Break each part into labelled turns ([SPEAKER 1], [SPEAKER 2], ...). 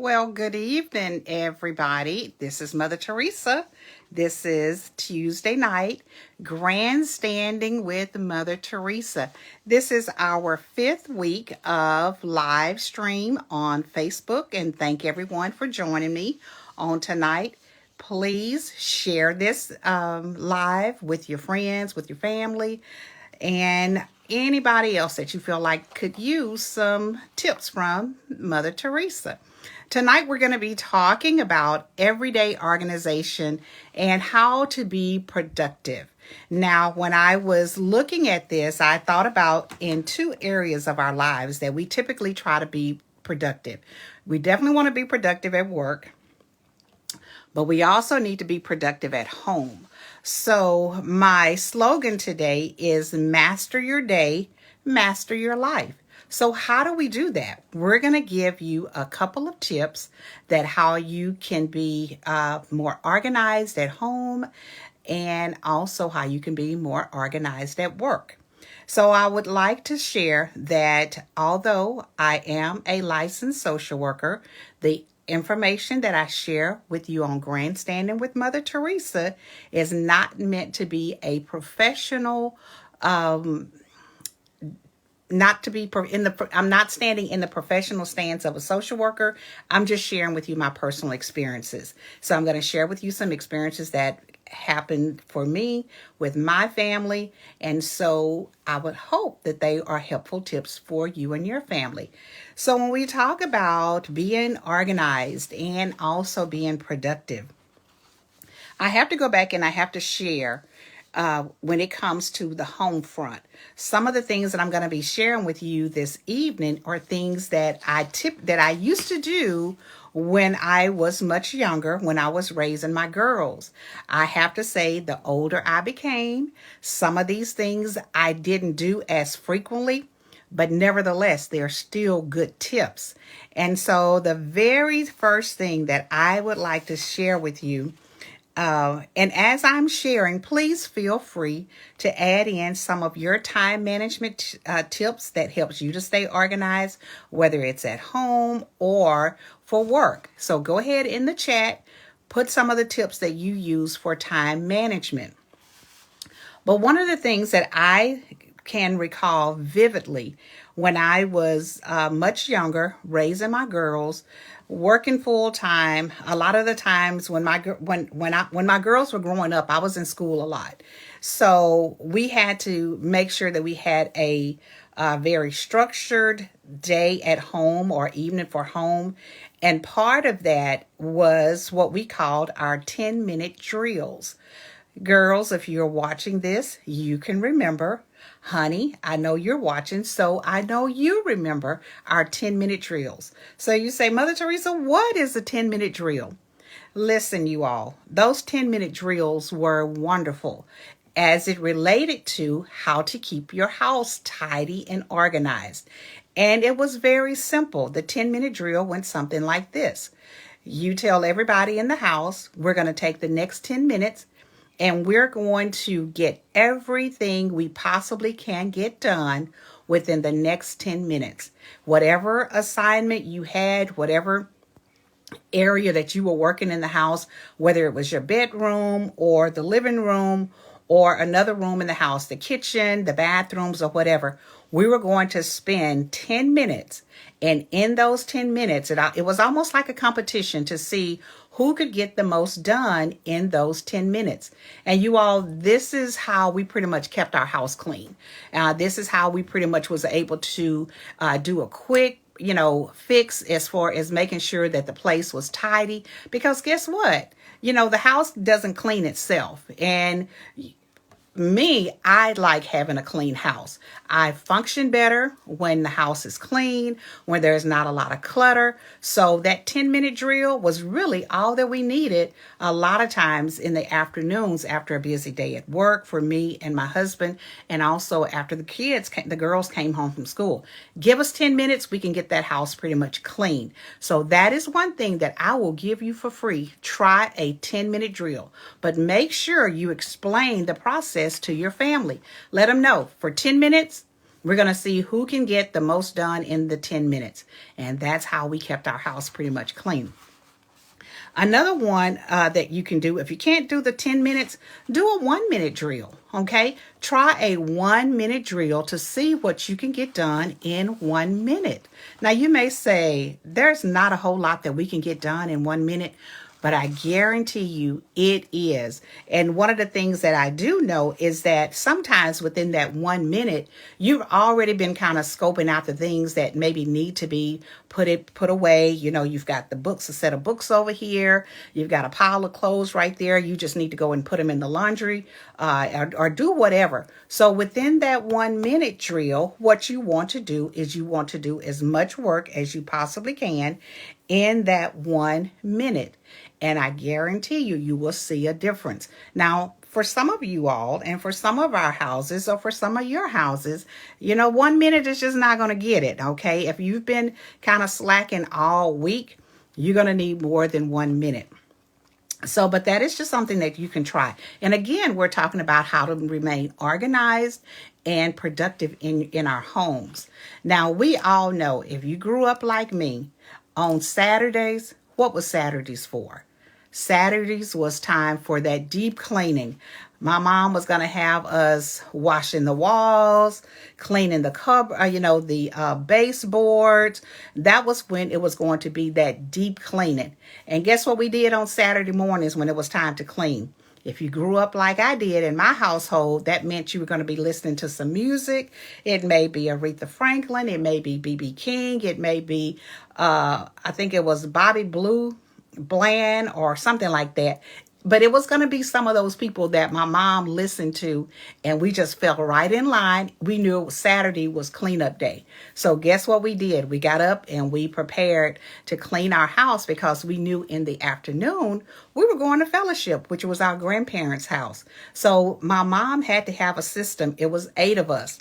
[SPEAKER 1] Well, good evening, everybody. This is Mother Teresa. This is Tuesday night, Grandstanding with Mother Teresa. This is our fifth week of live stream on Facebook, and thank everyone for joining me on tonight. Please share this live with your friends, with your family, and anybody else that you feel like could use some tips from Mother Teresa. Tonight, we're going to be talking about everyday organization and how to be productive. Now, when I was looking at this, I thought about in two areas of our lives that we typically try to be productive. We definitely want to be productive at work, but we also need to be productive at home. So my slogan today is master your day, master your life. So how do we do that? We're going to give you a couple of tips that how you can be more organized at home and also how you can be more organized at work. So I would like to share that although I am a licensed social worker, the information that I share with you on Grandstanding with Mother Teresa is not meant to be a professional I'm not standing in the professional stance of a social worker. I'm just sharing with you my personal experiences. So I'm going to share with you some experiences that happened for me with my family. And so I would hope that they are helpful tips for you and your family. So when we talk about being organized and also being productive, I have to go back and I have to share when it comes to the home front. Some of the things that I'm going to be sharing with you this evening are things that I used to do when I was much younger, when I was raising my girls. I have to say, the older I became, some of these things I didn't do as frequently, but nevertheless, they're still good tips. And so the very first thing that I would like to share with you, and as I'm sharing, please feel free to add in some of your time management tips that helps you to stay organized, whether it's at home or for work. So go ahead in the chat, put some of the tips that you use for time management. But one of the things that I can recall vividly when I was much younger, raising my girls, working full time. A lot of the times when my girls were growing up, I was in school a lot, so we had to make sure that we had a very structured day at home or evening for home, and part of that was what we called our 10-minute drills. Girls, if you're watching this, you can remember. Honey, I know you're watching, so I know you remember our 10-minute drills. So you say, Mother Teresa, what is a 10-minute drill? Listen, you all, those 10-minute drills were wonderful as it related to how to keep your house tidy and organized. And it was very simple. The 10-minute drill went something like this. You tell everybody in the house, we're going to take the next 10 minutes and we're going to get everything we possibly can get done within the next 10 minutes. Whatever assignment you had, whatever area that you were working in the house, whether it was your bedroom or the living room or another room in the house, the kitchen, the bathrooms, or whatever, we were going to spend 10 minutes. And in those 10 minutes, it was almost like a competition to see who could get the most done in those 10 minutes. And you all, this is how we pretty much kept our house clean. This is how we pretty much was able to do a quick fix as far as making sure that the place was tidy. Because guess what? The house doesn't clean itself. And me, I like having a clean house. I function better when the house is clean, when there's not a lot of clutter. So that 10-minute drill was really all that we needed a lot of times in the afternoons after a busy day at work for me and my husband, and also after the girls came home from school. Give us 10 minutes, we can get that house pretty much clean. So that is one thing that I will give you for free. Try a 10-minute drill, but make sure you explain the process to your family. Let them know for 10 minutes, We're going to see who can get the most done in the 10 minutes. And that's how we kept our house pretty much clean. Another one that you can do, if you can't do the 10 minutes, do a 1 minute drill, okay? Try a 1 minute drill to see what you can get done in 1 minute. Now, you may say, there's not a whole lot that we can get done in 1 minute, but I guarantee you it is. And one of the things that I do know is that sometimes within that 1 minute, you've already been kind of scoping out the things that maybe need to be put away. You know, you've got the books, a set of books over here. You've got a pile of clothes right there. You just need to go and put them in the laundry or do whatever. So within that 1 minute drill, what you want to do is you want to do as much work as you possibly can in that 1 minute. And I guarantee you, you will see a difference. Now, for some of you all, and for some of our houses, or for some of your houses, you know, 1 minute is just not going to get it, okay? If you've been kind of slacking all week, you're going to need more than 1 minute. So, but that is just something that you can try. And again, we're talking about how to remain organized and productive in our homes. Now, we all know, if you grew up like me, on Saturdays, what was Saturdays for? Saturdays was time for that deep cleaning. My mom was going to have us washing the walls, cleaning the the baseboards. That was when it was going to be that deep cleaning. And guess what we did on Saturday mornings when it was time to clean? If you grew up like I did in my household, that meant you were going to be listening to some music. It may be Aretha Franklin. It may be B.B. King. It may be, I think it was Bobby Blue Bland or something like that. But it was going to be some of those people that my mom listened to, and we just fell right in line. We knew Saturday was cleanup day. So guess what we did? We got up and we prepared to clean our house because we knew in the afternoon we were going to fellowship, which was our grandparents' house. So my mom had to have a system. It was 8 of us.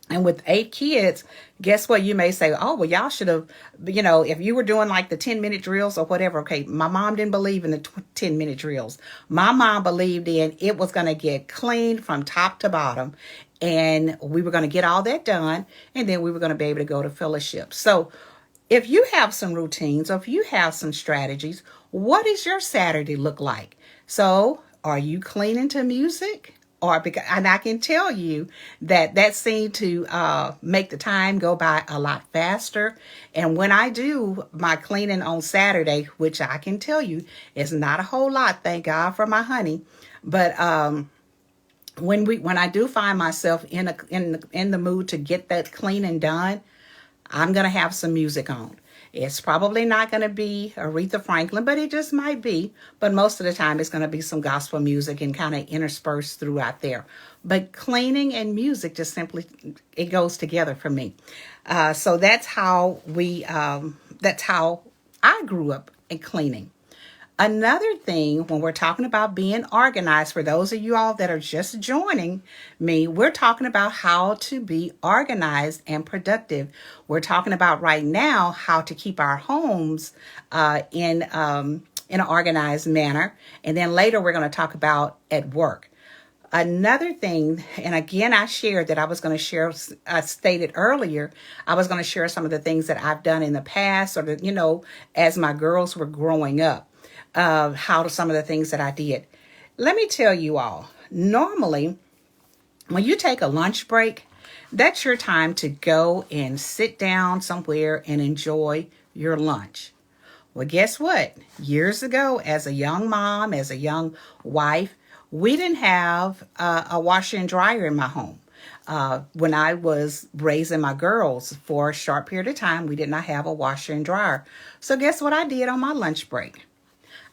[SPEAKER 1] And with 8 kids, guess what? You may say, oh, well, y'all should have, if you were doing like the 10-minute drills or whatever. Okay, my mom didn't believe in the 10-minute drills. My mom believed in it was going to get cleaned from top to bottom. And we were going to get all that done. And then we were going to be able to go to fellowship. So if you have some routines or if you have some strategies, what does your Saturday look like? So are you cleaning to music? And I can tell you that seemed to make the time go by a lot faster. And when I do my cleaning on Saturday, which I can tell you is not a whole lot, thank God for my honey. But when I do find myself in the mood to get that cleaning done, I'm gonna have some music on. It's probably not going to be Aretha Franklin, but it just might be. But most of the time, it's going to be some gospel music and kind of interspersed throughout there. But cleaning and music just simply, it goes together for me. So that's how that's how I grew up in cleaning. Another thing, when we're talking about being organized, for those of you all that are just joining me, we're talking about how to be organized and productive. We're talking about right now how to keep our homes in an organized manner. And then later we're going to talk about at work. Another thing, and again, I shared that I was going to share, I stated earlier, I was going to share some of the things that I've done in the past or, as my girls were growing up. Some of the things that I did. Let me tell you all, normally when you take a lunch break, that's your time to go and sit down somewhere and enjoy your lunch. Well, guess what? Years ago, as a young mom, as a young wife, we didn't have a washer and dryer in my home. When I was raising my girls for a short period of time, we did not have a washer and dryer. So guess what I did on my lunch break?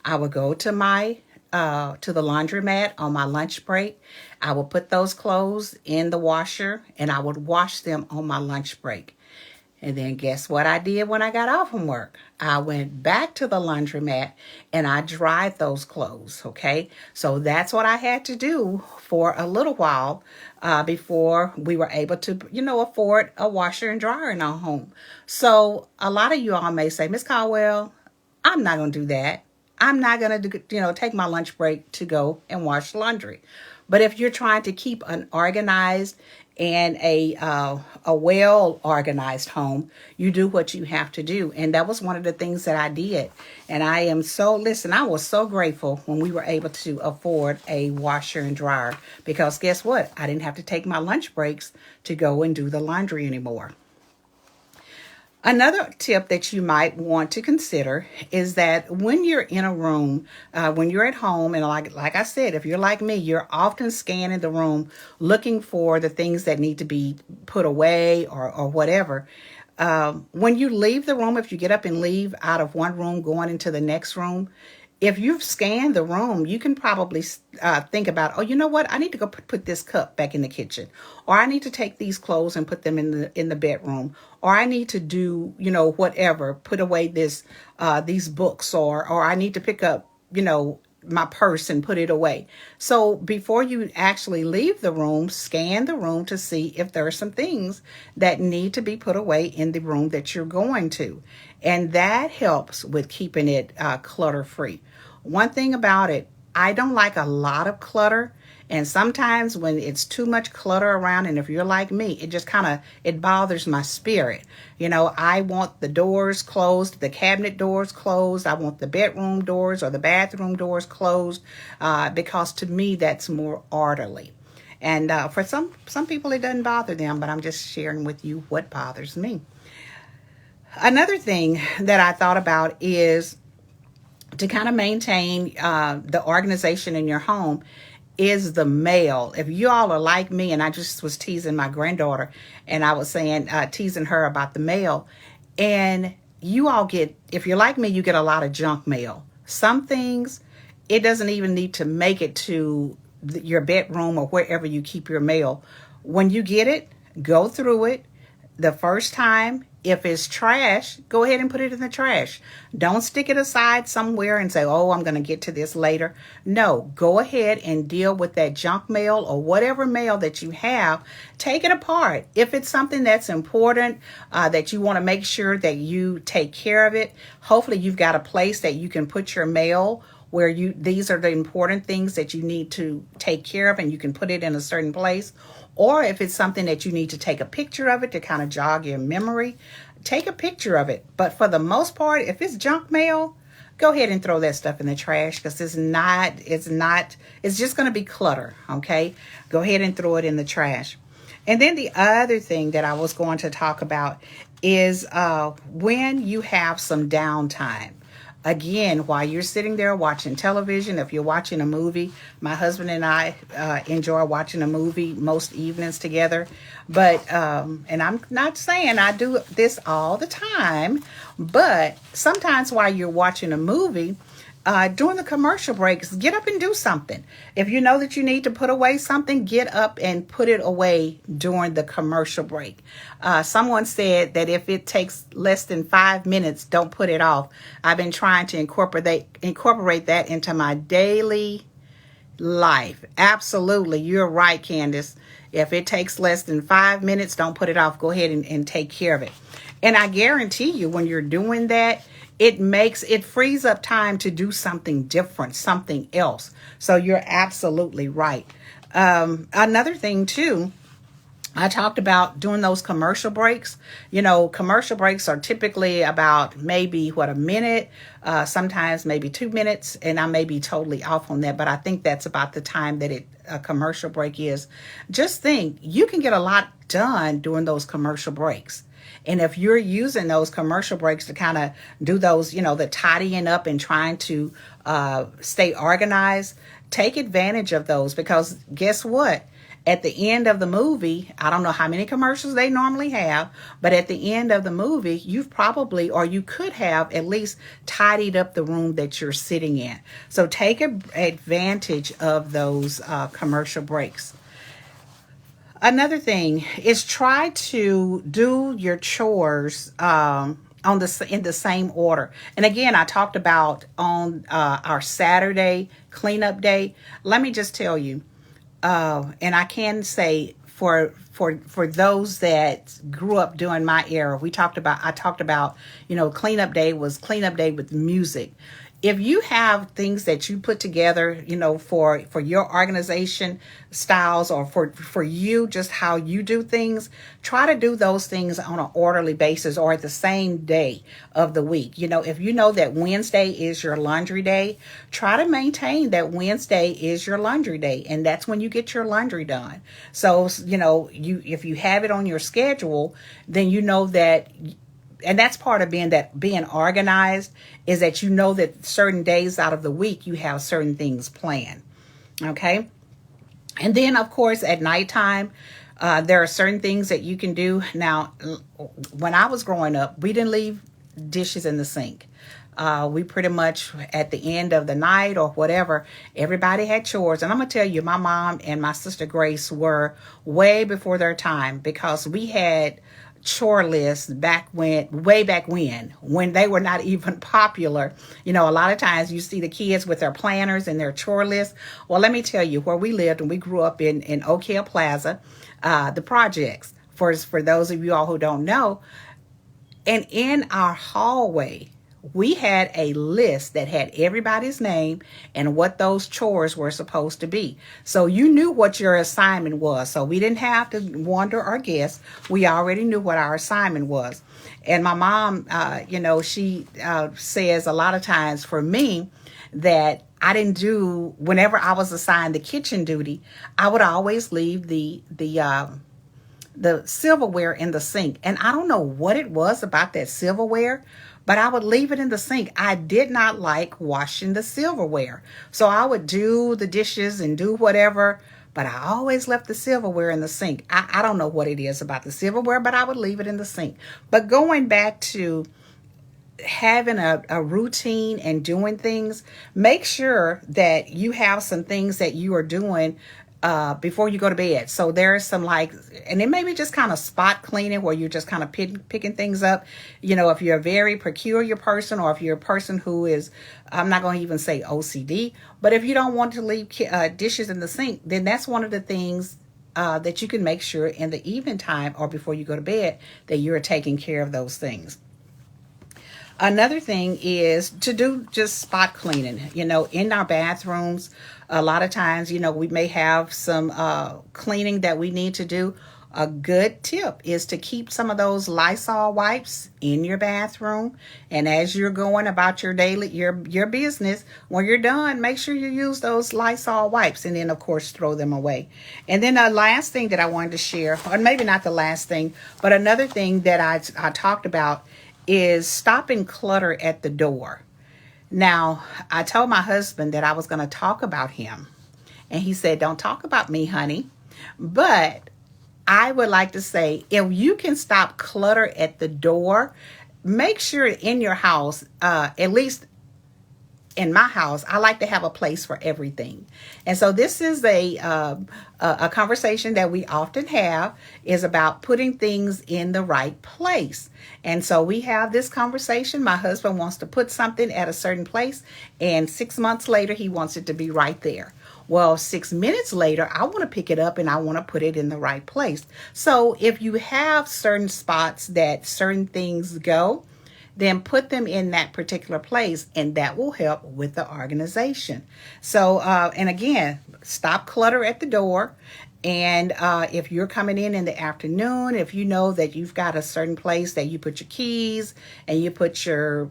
[SPEAKER 1] I would go to to the laundromat on my lunch break. I would put those clothes in the washer and I would wash them on my lunch break. And then guess what I did when I got off from work? I went back to the laundromat and I dried those clothes, okay? So that's what I had to do for a little while before we were able to, afford a washer and dryer in our home. So a lot of you all may say, Miss Caldwell, I'm not going to do that. I'm not going to, take my lunch break to go and wash laundry. But if you're trying to keep an organized and a well organized home, you do what you have to do. And that was one of the things that I did. And I am so, listen, I was so grateful when we were able to afford a washer and dryer, because guess what? I didn't have to take my lunch breaks to go and do the laundry anymore. Another tip that you might want to consider is that when you're in a room, when you're at home, and like I said, if you're like me, you're often scanning the room looking for the things that need to be put away or whatever. When you leave the room, if you get up and leave out of one room going into the next room, if you've scanned the room, you can probably think about, oh, you know what? I need to go put this cup back in the kitchen, or I need to take these clothes and put them in the bedroom, or I need to do, whatever, put away these books, or I need to pick up, my purse and put it away. So before you actually leave the room, scan the room to see if there are some things that need to be put away in the room that you're going to. And that helps with keeping it clutter free. One thing about it, I don't like a lot of clutter. And sometimes when it's too much clutter around, and if you're like me, it just it bothers my spirit. I want the doors closed, the cabinet doors closed. I want the bedroom doors or the bathroom doors closed, because to me, that's more orderly. And for some people, it doesn't bother them, but I'm just sharing with you what bothers me. Another thing that I thought about is to kind of maintain the organization in your home is the mail. If you all are like me, and I just was teasing my granddaughter, and I was saying, teasing her about the mail, and you all get, if you're like me, you get a lot of junk mail. Some things, it doesn't even need to make it to your bedroom or wherever you keep your mail. When you get it, go through it. The first time, if it's trash, go ahead and put it in the trash. Don't stick it aside somewhere and say, oh, I'm going to get to this later. No, go ahead and deal with that junk mail or whatever mail that you have. Take it apart. If it's something that's important, that you want to make sure that you take care of it, hopefully you've got a place that you can put your mail where these are the important things that you need to take care of, and you can put it in a certain place. Or if it's something that you need to take a picture of it to kind of jog your memory, take a picture of it. But for the most part, if it's junk mail, go ahead and throw that stuff in the trash, because it's just going to be clutter. Okay. Go ahead and throw it in the trash. And then the other thing that I was going to talk about is when you have some downtime. Again, while you're sitting there watching television, if you're watching a movie, my husband and I enjoy watching a movie most evenings together. But, and I'm not saying I do this all the time, but sometimes while you're watching a movie, during the commercial breaks, get up and do something. If you know that you need to put away something, get up and put it away during the commercial break. Someone said that if it takes less than 5 minutes, don't put it off. I've been trying to incorporate that into my daily life. Absolutely. You're right, Candace. If it takes less than 5 minutes, don't put it off. Go ahead and take care of it. And I guarantee you, when you're doing that, it frees up time to do something different, something else. So you're absolutely right. Another thing too, I talked about doing those commercial breaks. Commercial breaks are typically about maybe a minute, sometimes maybe 2 minutes, and I may be totally off on that, but I think that's about the time that a commercial break is. Just think, you can get a lot done during those commercial breaks. And if you're using those commercial breaks to kind of do those, the tidying up and trying to stay organized, take advantage of those, because guess what? At the end of the movie, I don't know how many commercials they normally have, but at the end of the movie, you've probably, or you could have at least tidied up the room that you're sitting in. So take advantage of those commercial breaks. Another thing is try to do your chores in the same order. And again, I talked about on our Saturday cleanup day. Let me just tell you, and I can say for those that grew up during my era, I talked about, cleanup day was cleanup day with music. if you have things that you put together, for your organization styles, or for you, just how you do things, try to do those things on an orderly basis or at the same day of the week. If you know that Wednesday is your laundry day, try to maintain that Wednesday is your laundry day, and that's when you get your laundry done. So, if you have it on your schedule, then you know that. And that's part of being organized, is that that certain days out of the week you have certain things planned. Okay. And then, of course, at nighttime, there are certain things that you can do. Now, when I was growing up, we didn't leave dishes in the sink. We pretty much, at the end of the night or whatever, everybody had chores. And I'm going to tell you, my mom and my sister Grace were way before their time, because we had chore lists way back when they were not even popular. A lot of times you see the kids with their planners and their chore lists. Well, let me tell you, where we lived, and we grew up in Oak Hill Plaza, the projects, for those of you all who don't know, and in our hallway, we had a list that had everybody's name and what those chores were supposed to be. So you knew what your assignment was. So we didn't have to wonder or guess. We already knew what our assignment was. And my mom, she says a lot of times for me that I didn't do, whenever I was assigned the kitchen duty, I would always leave the silverware in the sink. And I don't know what it was about that silverware, but I would leave it in the sink. I did not like washing the silverware. So I would do the dishes and do whatever, but I always left the silverware in the sink. I don't know what it is about the silverware, but I would leave it in the sink. But going back to having a routine and doing things, make sure that you have some things that you are doing before you go to bed. So there's some and it may be just kind of spot cleaning, where you're just kind of picking things up. If you're a very peculiar person, or if you're a person who is, I'm not going to even say OCD, but if you don't want to leave dishes in the sink, then that's one of the things that you can make sure in the evening time or before you go to bed that you're taking care of those things. Another thing is to do just spot cleaning, in our bathrooms. A lot of times, we may have some cleaning that we need to do. A good tip is to keep some of those Lysol wipes in your bathroom. And as you're going about your your business, when you're done, make sure you use those Lysol wipes, and then, of course, throw them away. And then the last thing that I wanted to share, or maybe not the last thing, but another thing that I talked about, is stopping clutter at the door. Now, I told my husband that I was going to talk about him, and he said, "Don't talk about me, honey." But I would like to say, if you can stop clutter at the door, make sure in your house, at least in my house, I like to have a place for everything. And so this is a conversation that we often have, is about putting things in the right place. And so we have this conversation. My husband wants to put something at a certain place, and 6 months later, he wants it to be right there. Well, 6 minutes later, I want to pick it up and I want to put it in the right place. So if you have certain spots that certain things go, then put them in that particular place, and that will help with the organization. So, and again, stop clutter at the door. And if you're coming in the afternoon, if you know that you've got a certain place that you put your keys and you put your,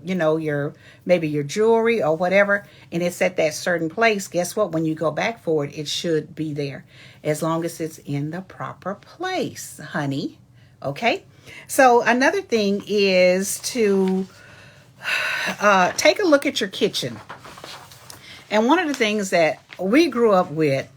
[SPEAKER 1] maybe your jewelry or whatever, and it's at that certain place, guess what? When you go back for it, it should be there, as long as it's in the proper place, honey. Okay. So another thing is to take a look at your kitchen. And one of the things that we grew up with,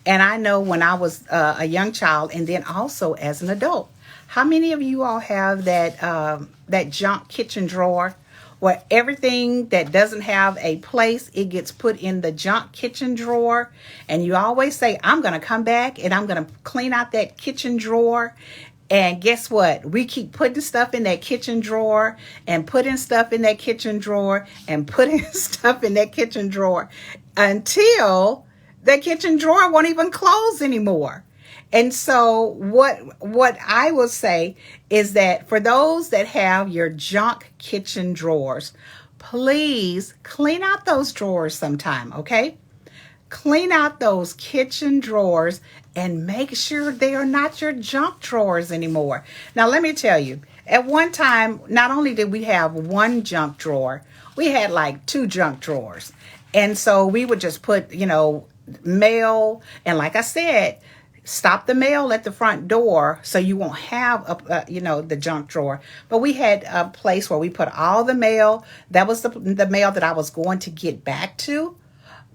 [SPEAKER 1] and I know when I was a young child, and then also as an adult, how many of you all have that junk kitchen drawer, where everything that doesn't have a place, it gets put in the junk kitchen drawer? And you always say, "I'm going to come back and I'm going to clean out that kitchen drawer." And guess what? We keep putting stuff in that kitchen drawer and putting stuff in that kitchen drawer and putting stuff in that kitchen drawer until the kitchen drawer won't even close anymore. And so what I will say is that for those that have your junk kitchen drawers, please clean out those drawers sometime, okay? Clean out those kitchen drawers and make sure they are not your junk drawers anymore. Now, let me tell you, at one time, not only did we have one junk drawer, we had like two junk drawers. And so we would just put, mail. And like I said, stop the mail at the front door so you won't have the junk drawer. But we had a place where we put all the mail. That was the mail that I was going to get back to.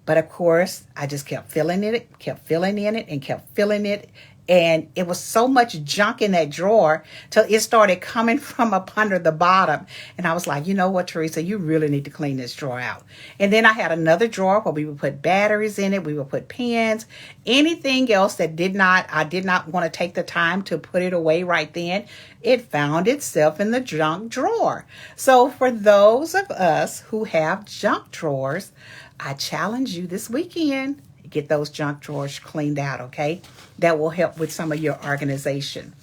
[SPEAKER 1] But of course, I just kept filling it, kept filling in it, and kept filling it. And it was so much junk in that drawer till it started coming from up under the bottom. And I was like, you know what, Teresa, you really need to clean this drawer out. And then I had another drawer where we would put batteries in it. We would put pens, anything else that I did not want to take the time to put it away right then. It found itself in the junk drawer. So for those of us who have junk drawers, I challenge you this weekend, get those junk drawers cleaned out, okay? That will help with some of your organization.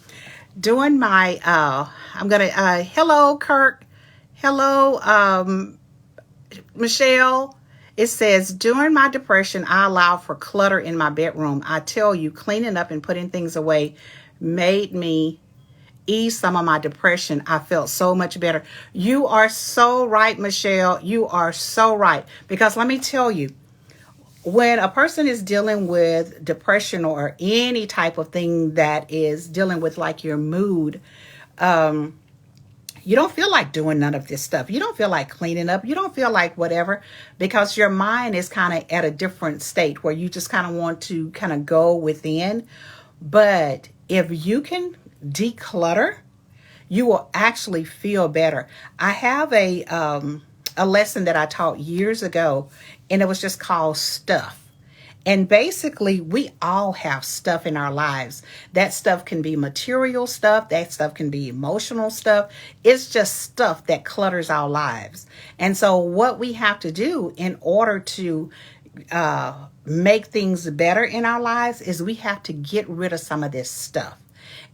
[SPEAKER 1] Doing my, hello, Kirk. Hello, Michelle. It says, during my depression, I allowed for clutter in my bedroom. I tell you, cleaning up and putting things away made me ease some of my depression. I felt so much better. You are so right, Michelle. You are so right. Because let me tell you, when a person is dealing with depression or any type of thing that is dealing with like your mood, you don't feel like doing none of this stuff. You don't feel like cleaning up. You don't feel like whatever, because your mind is kind of at a different state where you just kind of want to kind of go within. But if you can declutter, you will actually feel better. I have a lesson that I taught years ago, and it was just called stuff. And basically, we all have stuff in our lives. That stuff can be material stuff. That stuff can be emotional stuff. It's just stuff that clutters our lives. And so what we have to do in order to make things better in our lives is we have to get rid of some of this stuff.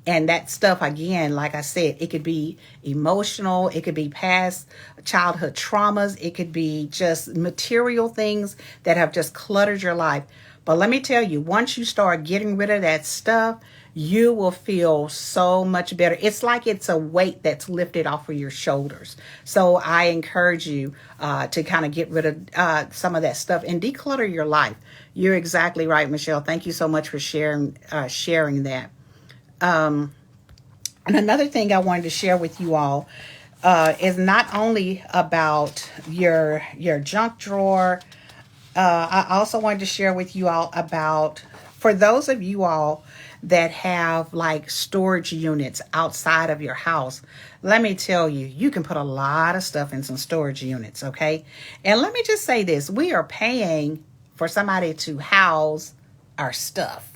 [SPEAKER 1] And that stuff, again, like I said, it could be emotional. It could be past childhood traumas. It could be just material things that have just cluttered your life. But let me tell you, once you start getting rid of that stuff, you will feel so much better. It's like it's a weight that's lifted off of your shoulders. So I encourage you to kind of get rid of some of that stuff and declutter your life. You're exactly right, Michelle. Thank you so much for sharing that. And another thing I wanted to share with you all is not only about your junk drawer. I also wanted to share with you all about, for those of you all that have like storage units outside of your house, let me tell you, you can put a lot of stuff in some storage units, okay? And let me just say this, we are paying for somebody to house our stuff.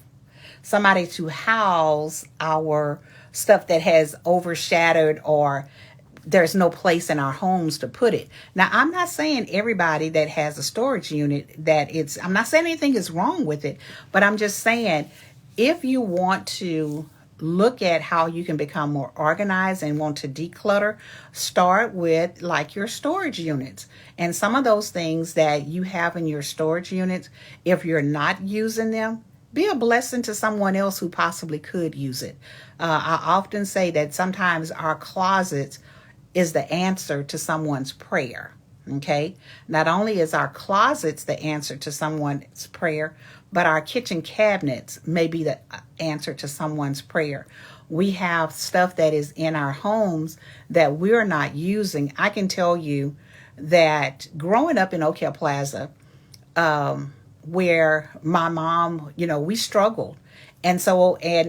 [SPEAKER 1] Somebody to house our stuff that has overshadowed or there's no place in our homes to put it. Now, I'm not saying everybody that has a storage unit I'm not saying anything is wrong with it, but I'm just saying if you want to look at how you can become more organized and want to declutter, start with like your storage units. And some of those things that you have in your storage units, if you're not using them, be a blessing to someone else who possibly could use it. I often say that sometimes our closets is the answer to someone's prayer. Okay. Not only is our closets the answer to someone's prayer, but our kitchen cabinets may be the answer to someone's prayer. We have stuff that is in our homes that we're not using. I can tell you that growing up in Oak Hill Plaza, where my mom, we struggled. And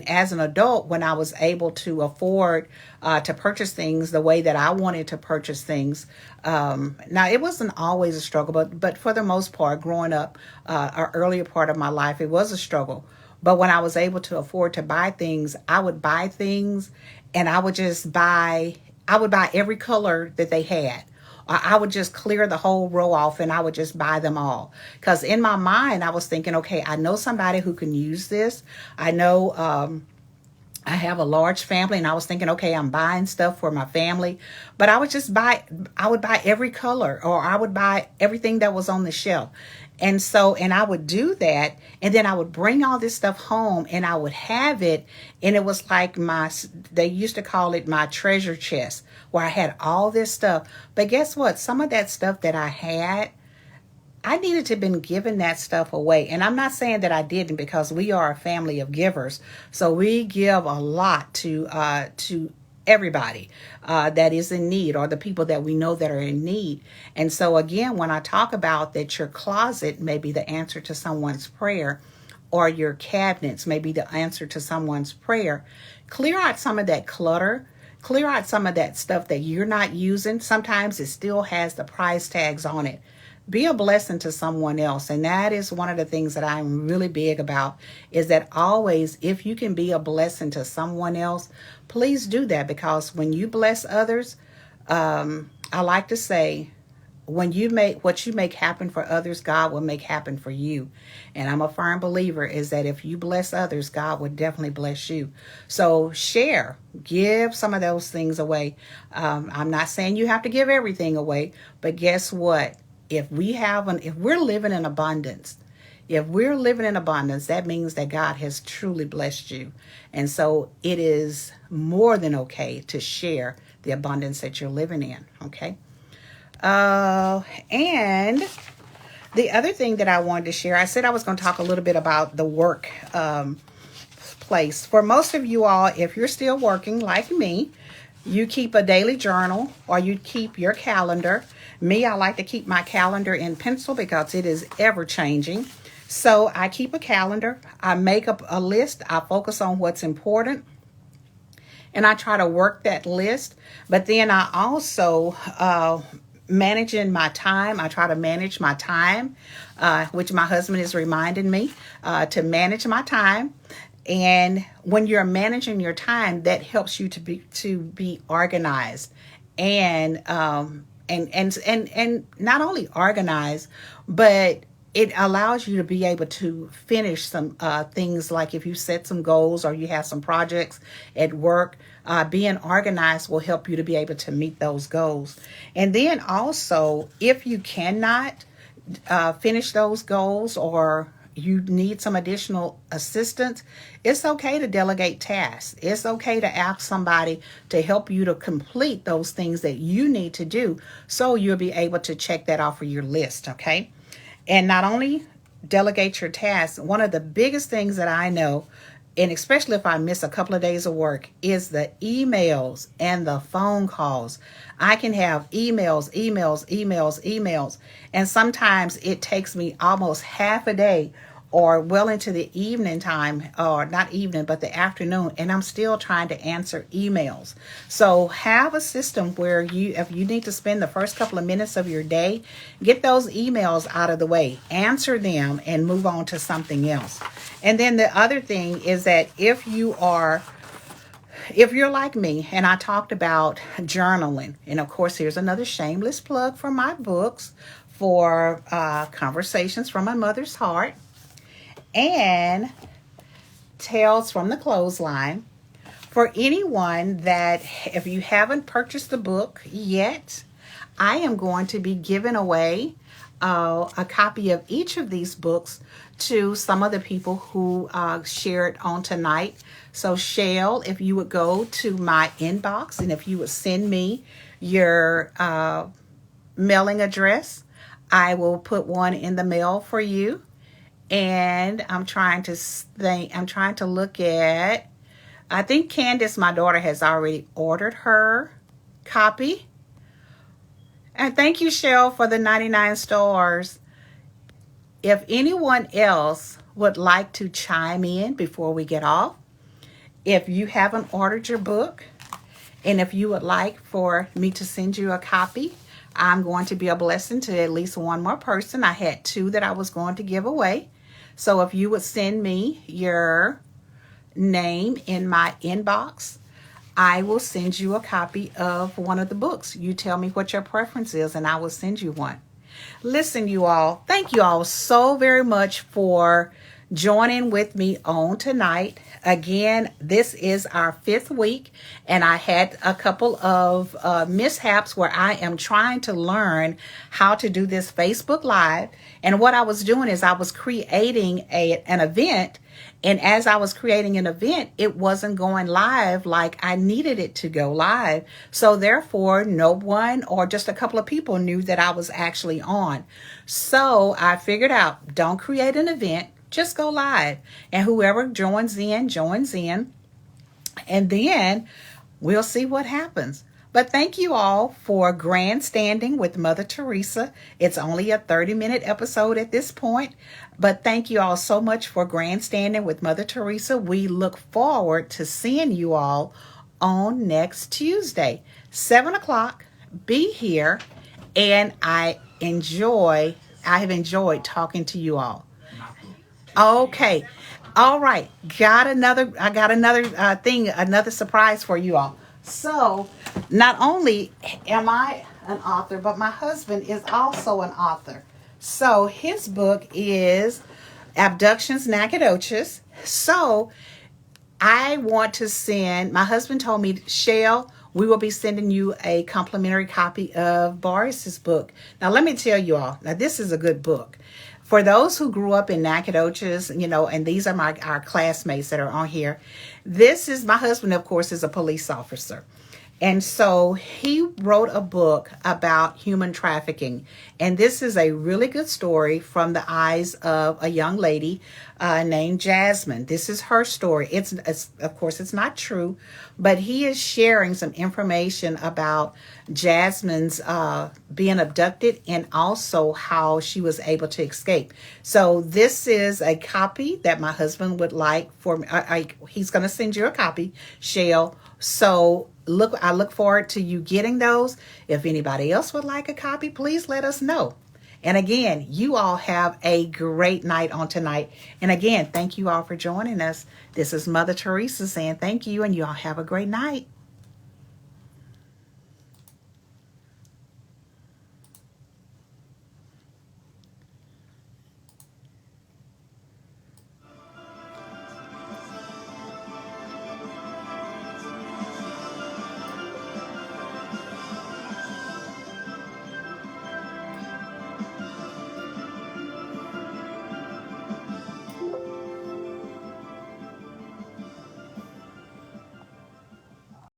[SPEAKER 1] as an adult, when I was able to afford to purchase things the way that I wanted to purchase things, now it wasn't always a struggle, but for the most part, growing up, an earlier part of my life, it was a struggle. But when I was able to afford to buy things, I would buy things and I would buy every color that they had. I would just clear the whole row off and I would just buy them all. Because in my mind, I was thinking, okay, I know somebody who can use this. I know I have a large family, and I was thinking, okay, I'm buying stuff for my family, but I would buy every color, or I would buy everything that was on the shelf. And I would do that, and then I would bring all this stuff home, and I would have it, and it was like they used to call it my treasure chest, where I had all this stuff. But guess what? Some of that stuff that I had, I needed to have been giving that stuff away. And I'm not saying that I didn't, because we are a family of givers. So we give a lot to everybody that is in need, or the people that we know that are in need. And so again, when I talk about that your closet may be the answer to someone's prayer, or your cabinets may be the answer to someone's prayer, clear out some of that clutter. Clear out some of that stuff that you're not using. Sometimes it still has the price tags on it. Be a blessing to someone else. And that is one of the things that I'm really big about, is that always, if you can be a blessing to someone else, please do that. Because when you bless others, I like to say, when you make what you make happen for others, God will make happen for you. And I'm a firm believer is that if you bless others, God will definitely bless you. So share, give some of those things away. I'm not saying you have to give everything away, but guess what? If we're living in abundance, that means that God has truly blessed you. And so it is more than okay to share the abundance that you're living in. Okay. And the other thing that I wanted to share, I said I was going to talk a little bit about the work place. For most of you all, if you're still working like me, you keep a daily journal, or you keep your calendar. Me, I like to keep my calendar in pencil because it is ever changing. So I keep a calendar. I make up a list. I focus on what's important, and I try to work that list. But then I also managing my time. I try to manage my time, which my husband is reminding me to manage my time. And when you're managing your time, that helps you to be organized, and not only organized, but it allows you to be able to finish some things. Like if you set some goals, or you have some projects at work, being organized will help you to be able to meet those goals. And then also, if you cannot finish those goals, or you need some additional assistance, it's okay to delegate tasks. It's okay to ask somebody to help you to complete those things that you need to do, so you'll be able to check that off of your list, okay? And not only delegate your tasks, one of the biggest things that I know, and especially if I miss a couple of days of work, is the emails and the phone calls. I can have emails, and sometimes it takes me almost half a day, or well into the evening time, or not evening, but the afternoon, and I'm still trying to answer emails. So have a system where if you need to spend the first couple of minutes of your day, get those emails out of the way, answer them, and move on to something else. And then the other thing is that if you're like me, and I talked about journaling, and of course, here's another shameless plug for my books, for Conversations from My Mother's Heart and Tales from the Clothesline. For anyone that, if you haven't purchased the book yet, I am going to be giving away a copy of each of these books to some of the people who shared on tonight. So Shell, if you would go to my inbox, and if you would send me your mailing address, I will put one in the mail for you. And I'm trying to look at, I think Candace, my daughter, has already ordered her copy. And thank you, Shell, for the 99 stars. If anyone else would like to chime in before we get off, if you haven't ordered your book, and if you would like for me to send you a copy, I'm going to be a blessing to at least one more person. I had 2 that I was going to give away. So if you would send me your name in my inbox, I will send you a copy of one of the books. You tell me what your preference is, and I will send you one. Listen, you all, thank you all so very much for joining with me on tonight. Again, this is our 5th week, and I had a couple of mishaps where I am trying to learn how to do this Facebook Live. And what I was doing is I was creating an event. And as I was creating an event, it wasn't going live like I needed it to go live. So therefore, no one or just a couple of people knew that I was actually on. So I figured out, don't create an event, just go live. And whoever joins in, joins in. And then we'll see what happens. But thank you all for grandstanding with Mother Teresa. It's only a 30-minute episode at this point. But thank you all so much for grandstanding with Mother Teresa. We look forward to seeing you all on next Tuesday, 7 o'clock. Be here. And I have enjoyed talking to you all. Okay. All right. I got another thing, another surprise for you all. So, not only am I an author, but my husband is also an author. So, his book is Abductions, Nacogdoches. So, I want to send, my husband told me, Shell, we will be sending you a complimentary copy of Boris's book. Now, let me tell you all, now this is a good book. For those who grew up in Nacogdoches, and these are our classmates that are on here. This is, my husband, of course, is a police officer. And so he wrote a book about human trafficking. And this is a really good story from the eyes of a young lady named Jasmine. This is her story. It's of course, it's not true, but he is sharing some information about Jasmine's being abducted and also how she was able to escape. So this is a copy that my husband would like for he's going to send you a copy, Shell. So I look forward to you getting those. If anybody else would like a copy, please let us know. And again, you all have a great night on tonight. And again, thank you all for joining us. This is Mother Teresa saying thank you, and you all have a great night.